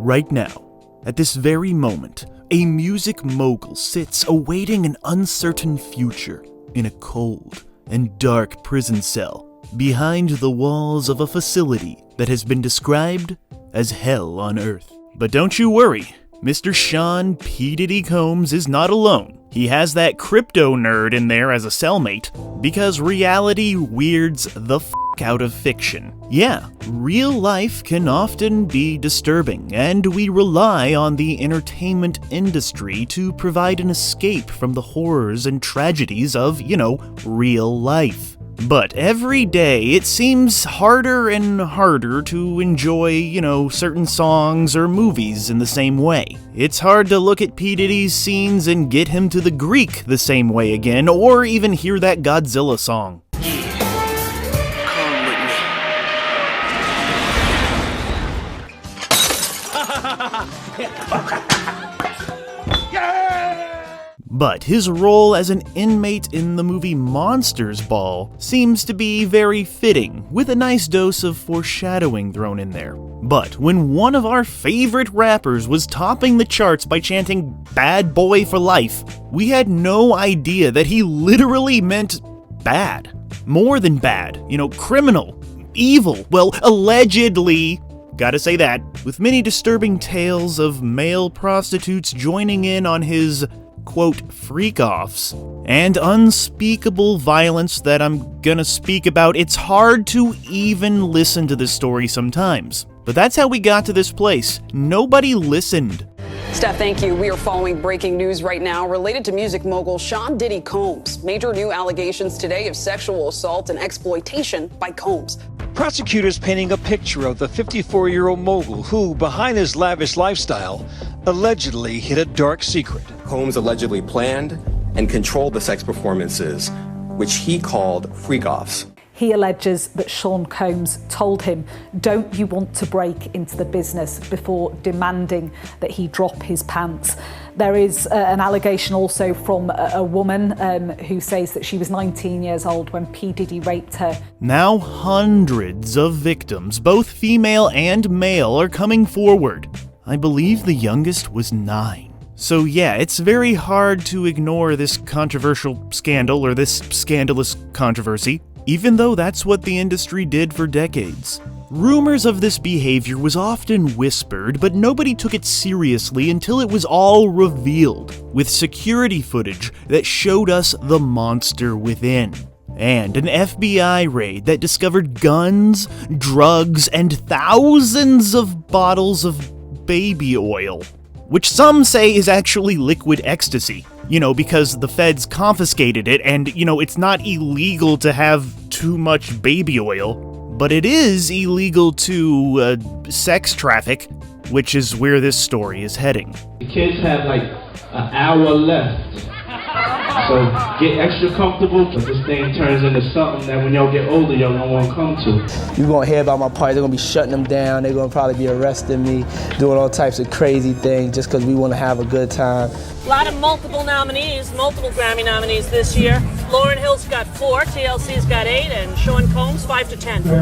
Right now, at this very moment, a music mogul sits awaiting an uncertain future in a cold and dark prison cell behind the walls of a facility that has been described as hell on earth. But don't you worry, Mr. Sean P-Diddy Combs is not alone. He has that crypto nerd in there as a cellmate, because reality weirds the f*** out of fiction. Yeah, real life can often be disturbing, and we rely on the entertainment industry to provide an escape from the horrors and tragedies of, real life. But every day, it seems harder and harder to enjoy, certain songs or movies in the same way. It's hard to look at P. Diddy's scenes and get him to the Greek the same way again, or even hear that Godzilla song. But his role as an inmate in the movie Monsters Ball seems to be very fitting, with a nice dose of foreshadowing thrown in there. But when one of our favorite rappers was topping the charts by chanting "Bad Boy for Life," we had no idea that he literally meant bad. More than bad, criminal, evil, well, allegedly. Gotta say that, with many disturbing tales of male prostitutes joining in on his quote, freak-offs, and unspeakable violence that I'm gonna speak about. It's hard to even listen to this story sometimes. But that's how we got to this place. Nobody listened. Steph, thank you. We are following breaking news right now related to music mogul Sean Diddy Combs. Major new allegations today of sexual assault and exploitation by Combs. Prosecutors painting a picture of the 54-year-old mogul who, behind his lavish lifestyle, allegedly hid a dark secret. Combs allegedly planned and controlled the sex performances, which he called freak-offs. He alleges that Sean Combs told him, "Don't you want to break into the business?" before demanding that he drop his pants. There is an allegation also from a woman who says that she was 19 years old when P. Diddy raped her. Now hundreds of victims, both female and male, are coming forward. I believe the youngest was 9. So yeah, it's very hard to ignore this controversial scandal or this scandalous controversy, even though that's what the industry did for decades. Rumors of this behavior was often whispered, but nobody took it seriously until it was all revealed, with security footage that showed us the monster within. And an FBI raid that discovered guns, drugs, and thousands of bottles of baby oil, which some say is actually liquid ecstasy, because the feds confiscated it and, it's not illegal to have too much baby oil, but it is illegal to sex traffic, which is where this story is heading. The kids have like an hour left. So get extra comfortable, but this thing turns into something that when y'all get older, y'all don't want to come to. You won't hear about my party. They're going to be shutting them down. They're going to probably be arresting me, doing all types of crazy things just because we want to have a good time. A lot of multiple nominees, multiple Grammy nominees this year. Lauryn Hill's got 4, TLC's got 8, and Sean Combs 5 to 10. Get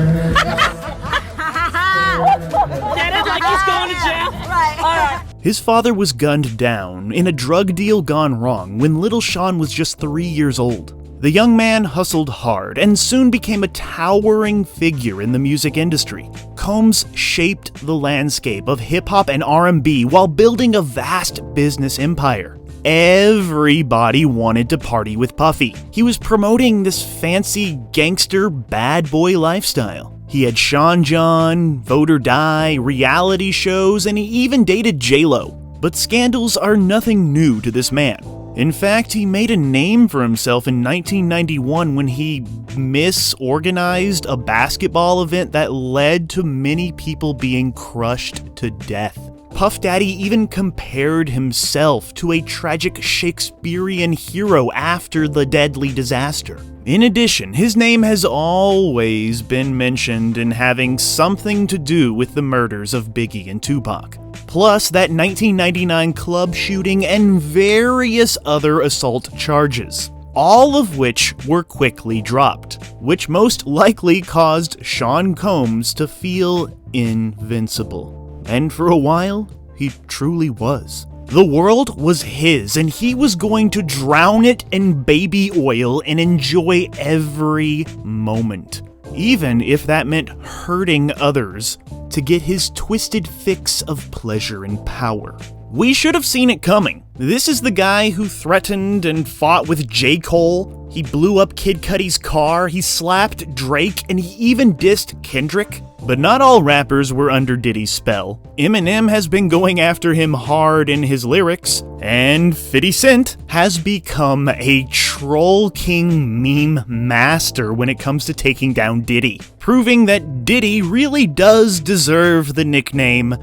it? Like he's going to jail? Right. All right. His father was gunned down in a drug deal gone wrong when little Sean was just 3 years old. The young man hustled hard and soon became a towering figure in the music industry. Combs shaped the landscape of hip-hop and R&B while building a vast business empire. Everybody wanted to party with Puffy. He was promoting this fancy gangster bad boy lifestyle. He had Sean John, Vote or Die, reality shows, and he even dated JoBlo. But scandals are nothing new to this man. In fact, he made a name for himself in 1991 when he misorganized a basketball event that led to many people being crushed to death. Puff Daddy even compared himself to a tragic Shakespearean hero after the deadly disaster. In addition, his name has always been mentioned in having something to do with the murders of Biggie and Tupac. Plus that 1999 club shooting and various other assault charges, all of which were quickly dropped, which most likely caused Sean Combs to feel invincible. And for a while, he truly was. The world was his, and he was going to drown it in baby oil and enjoy every moment. Even if that meant hurting others to get his twisted fix of pleasure and power. We should have seen it coming. This is the guy who threatened and fought with J. Cole. He blew up Kid Cudi's car, he slapped Drake, and he even dissed Kendrick. But not all rappers were under Diddy's spell. Eminem has been going after him hard in his lyrics, and 50 Cent has become a troll king meme master when it comes to taking down Diddy, proving that Diddy really does deserve the nickname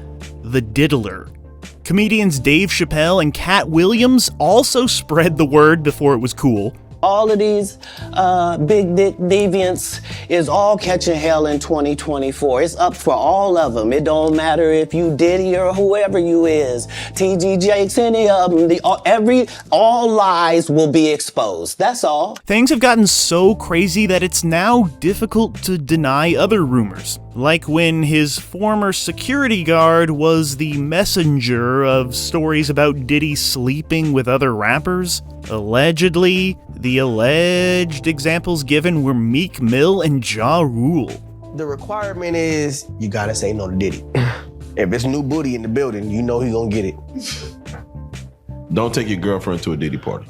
the Diddler. Comedians Dave Chappelle and Cat Williams also spread the word before it was cool. All of these big dick deviants is all catching hell in 2024. It's up for all of them. It don't matter if you Diddy or whoever you is. TG Jakes, any of them. All lies will be exposed. That's all. Things have gotten so crazy that it's now difficult to deny other rumors. Like when his former security guard was the messenger of stories about Diddy sleeping with other rappers. Allegedly, the alleged examples given were Meek Mill and Ja Rule. The requirement is you gotta say no to Diddy. If it's new booty in the building, you know he gonna get it. Don't take your girlfriend to a Diddy party.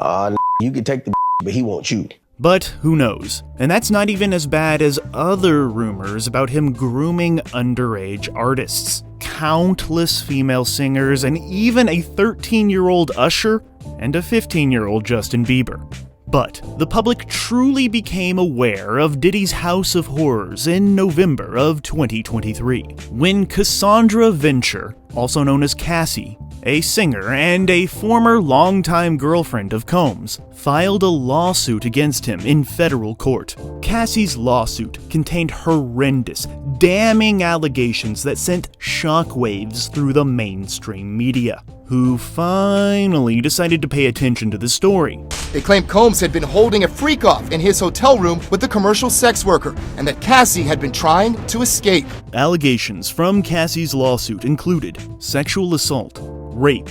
You can take the but he wants you. But who knows? And that's not even as bad as other rumors about him grooming underage artists. Countless female singers, and even a 13-year-old Usher and a 15-year-old Justin Bieber. But the public truly became aware of Diddy's House of Horrors in November of 2023, when Cassandra Venture, also known as Cassie, a singer and a former longtime girlfriend of Combs, filed a lawsuit against him in federal court. Cassie's lawsuit contained horrendous, damning allegations that sent shockwaves through the mainstream media, who finally decided to pay attention to the story. They claimed Combs had been holding a freak-off in his hotel room with a commercial sex worker, and that Cassie had been trying to escape. Allegations from Cassie's lawsuit included sexual assault, rape,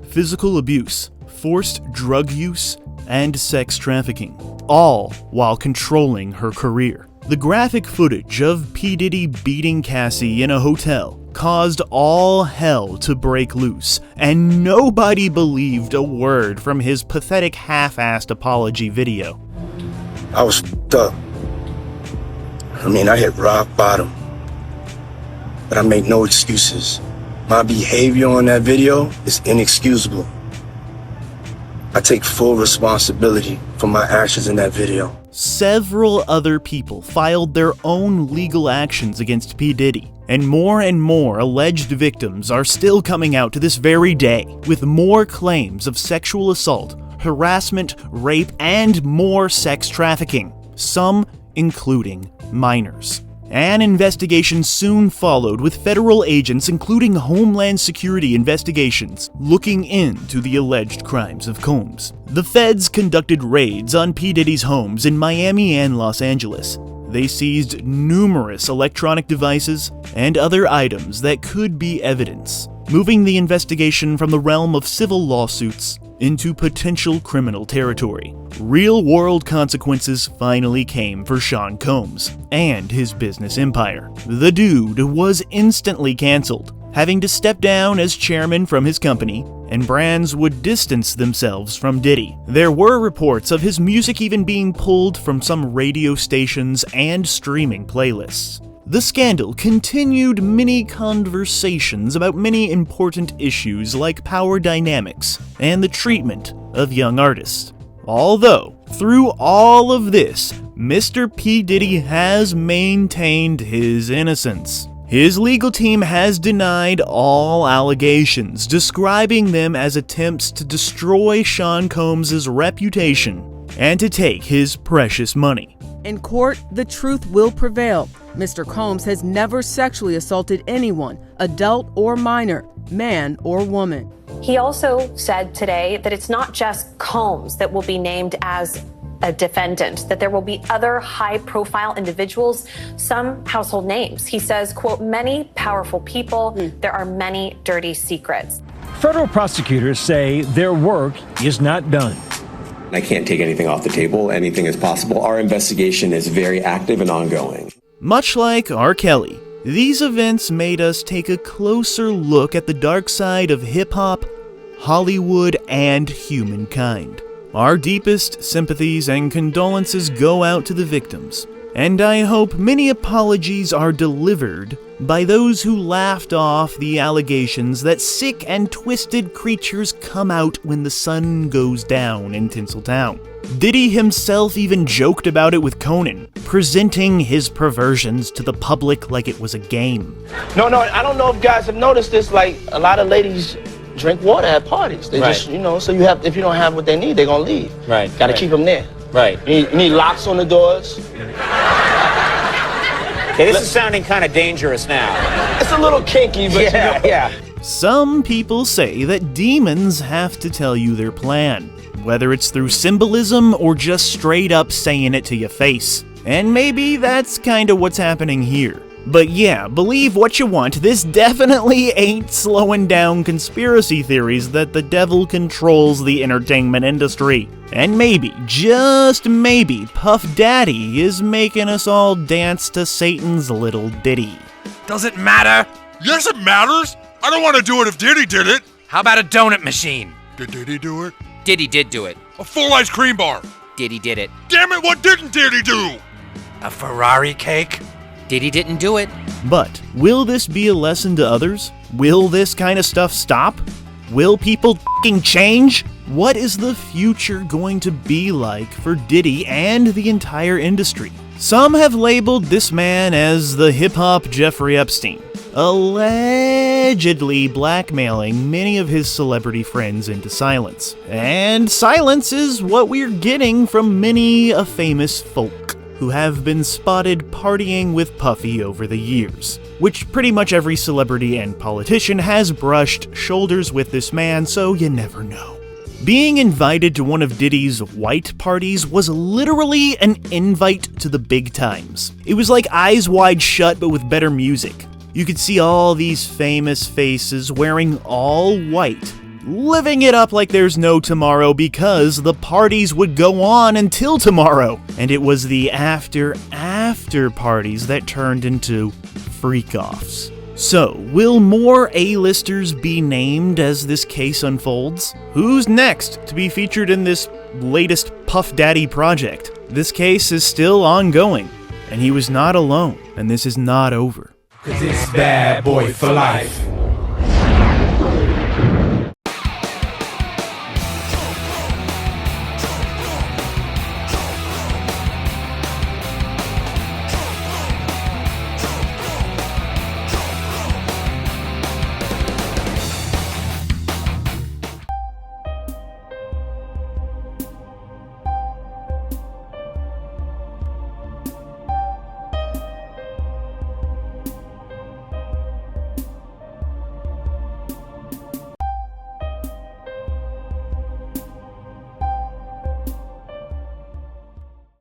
physical abuse, forced drug use, and sex trafficking, all while controlling her career. The graphic footage of P-Diddy beating Cassie in a hotel caused all hell to break loose, and nobody believed a word from his pathetic half-assed apology video. I was f***ed up. I hit rock bottom. But I make no excuses. My behavior on that video is inexcusable. I take full responsibility for my actions in that video. Several other people filed their own legal actions against P. Diddy, and more alleged victims are still coming out to this very day, with more claims of sexual assault, harassment, rape, and more sex trafficking, some including minors. An investigation soon followed, with federal agents, including Homeland Security investigations, looking into the alleged crimes of Combs. The feds conducted raids on P. Diddy's homes in Miami and Los Angeles. They seized numerous electronic devices and other items that could be evidence, moving the investigation from the realm of civil lawsuits into potential criminal territory. Real-world consequences finally came for Sean Combs and his business empire. The dude was instantly canceled, having to step down as chairman from his company, and brands would distance themselves from Diddy. There were reports of his music even being pulled from some radio stations and streaming playlists. The scandal continued many conversations about many important issues like power dynamics and the treatment of young artists. Although, through all of this, Mr. P. Diddy has maintained his innocence. His legal team has denied all allegations, describing them as attempts to destroy Sean Combs' reputation and to take his precious money. In court, the truth will prevail. Mr. Combs has never sexually assaulted anyone, adult or minor, man or woman. He also said today that it's not just Combs that will be named as a defendant, that there will be other high-profile individuals, some household names. He says, quote, many powerful people, there are many dirty secrets. Federal prosecutors say their work is not done. I can't take anything off the table. Anything is possible. Our investigation is very active and ongoing. Much like R. Kelly, these events made us take a closer look at the dark side of hip-hop, Hollywood, and humankind. Our deepest sympathies and condolences go out to the victims, and I hope many apologies are delivered by those who laughed off the allegations that sick and twisted creatures come out when the sun goes down in Tinseltown. Diddy himself even joked about it with Conan, presenting his perversions to the public like it was a game. No, I don't know if guys have noticed this, like a lot of ladies drink water at parties. They just, so you have, if you don't have what they need, they're gonna leave. Right. Gotta keep them there. Right. You need locks on the doors. Okay, this is sounding kind of dangerous now. It's a little kinky, but yeah. Some people say that demons have to tell you their plan, whether it's through symbolism or just straight up saying it to your face. And maybe that's kinda what's happening here. But yeah, believe what you want, this definitely ain't slowing down conspiracy theories that the devil controls the entertainment industry. And maybe, just maybe, Puff Daddy is making us all dance to Satan's little ditty. Does it matter? Yes, it matters! I don't want to do it if Diddy did it! How about a donut machine? Did Diddy do it? Diddy did do it. A full ice cream bar! Diddy did it. Damn it, what didn't Diddy do? A Ferrari cake? Diddy didn't do it. But will this be a lesson to others? Will this kind of stuff stop? Will people f***ing change? What is the future going to be like for Diddy and the entire industry? Some have labeled this man as the hip-hop Jeffrey Epstein, allegedly blackmailing many of his celebrity friends into silence. And silence is what we're getting from many a famous folk who have been spotted partying with Puffy over the years, which pretty much every celebrity and politician has brushed shoulders with this man, so you never know. Being invited to one of Diddy's white parties was literally an invite to the big times. It was like Eyes Wide Shut but with better music. You could see all these famous faces wearing all white, living it up like there's no tomorrow because the parties would go on until tomorrow. And it was the after parties that turned into freak-offs. So, will more A-listers be named as this case unfolds? Who's next to be featured in this latest Puff Daddy project? This case is still ongoing, and he was not alone, and this is not over. 'Cause it's bad boy for life.